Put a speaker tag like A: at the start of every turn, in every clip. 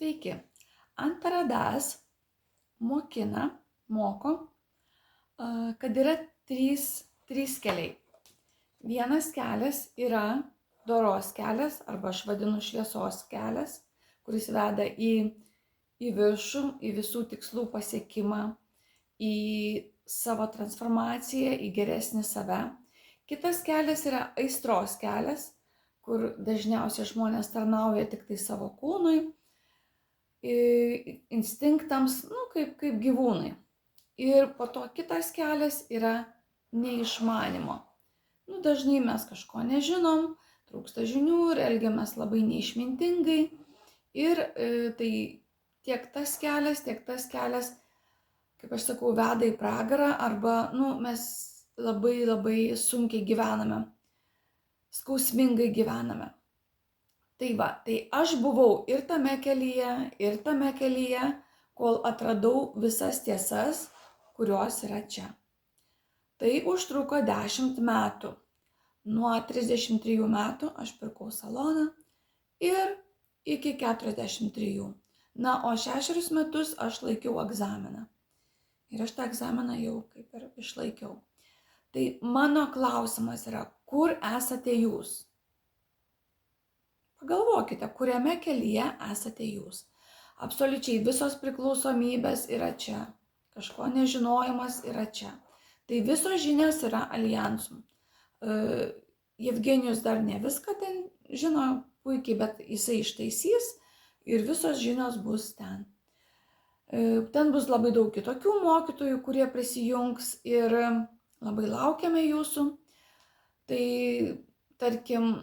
A: Sveiki. Antaradas moko, kad yra trys keliai. Vienas kelias yra doros kelias, arba aš vadinu šviesos kelias, kuris veda į viršų, į visų tikslų pasiekimą, į savo transformaciją, į geresnį save. Kitas kelias yra aistros kelias, kur dažniausiai žmonės tarnauja tik tai savo kūnui, instinktams, kaip gyvūnai. Ir po to kitas kelias yra neišmanimo. Dažnai mes kažko nežinom, trūksta žinių ir elgiamės labai neišmintingai. Ir tai tiek tas kelias, kaip aš sakau, veda į pragarą, arba mes labai sunkiai gyvename, skausmingai gyvename. Tai aš buvau ir tame kelyje, kol atradau visas tiesas, kurios yra čia. Tai užtruko 10 metų. Nuo 33 metų aš pirkau saloną ir iki 43. O 6 metus aš laikiau egzaminą. Ir aš tą egzaminą jau kaip ir išlaikiau. Tai mano klausimas yra, kur esate jūs? Pagalvokite, kuriame kelyje esate jūs. Absoliučiai visos priklausomybės yra čia. Kažko nežinojimas yra čia. Tai visos žinios yra aljansų. Jevgenijus dar ne viską ten žino puikiai, bet jisai ištaisys ir visos žinios bus ten. Ten bus labai daug kitokių mokytojų, kurie prisijungs ir labai laukiame jūsų. Tai tarkim,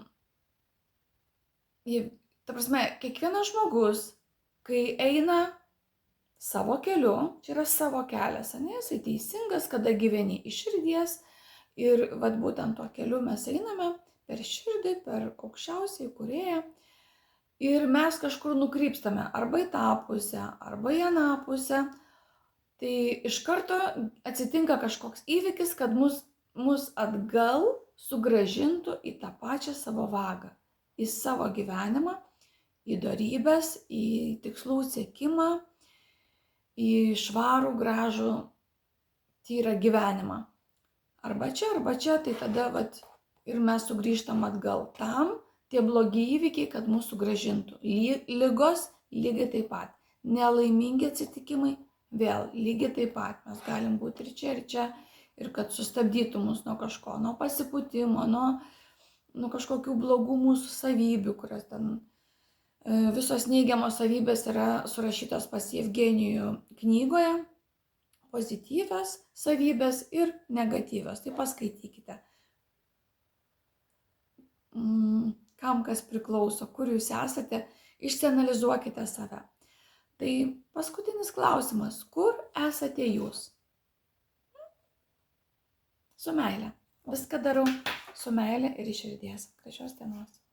A: kiekvienas žmogus, kai eina savo keliu, čia yra savo kelias, jisai teisingas, kada gyveni iš širdies, ir būtent tuo keliu mes einame per širdį, per aukščiausią įkūrėją, ir mes kažkur nukrypstame arba į tą pusę, arba į aną pusę. Tai iš karto atsitinka kažkoks įvykis, kad mus atgal sugrąžintų į tą pačią savo vagą, į savo gyvenimą, į dorybės, į tikslų siekimą, į švarų, gražų, tyrą gyvenimą. Arba čia, tai tada ir mes sugrįžtam atgal. Tam tie blogi įvykiai, kad mūsų sugrąžintų. Ligos lygiai taip pat. Nelaimingi atsitikimai vėl lygiai taip pat. Mes galim būti ir čia, ir kad sustabdytų mus nuo kažko, nuo pasipūtimo, nuo kažkokių blogų mūsų savybių, kurios ten visos neigiamos savybės yra surašytos pas Jevgenijų knygoje, pozityvios savybės ir negatyvios. Tai paskaitykite, kam kas priklauso, kur jūs esate, išsianalizuokite save. Tai paskutinis klausimas, kur esate jūs? Su meile. Viską darau su meile ir iš širdies. Gražios dienos.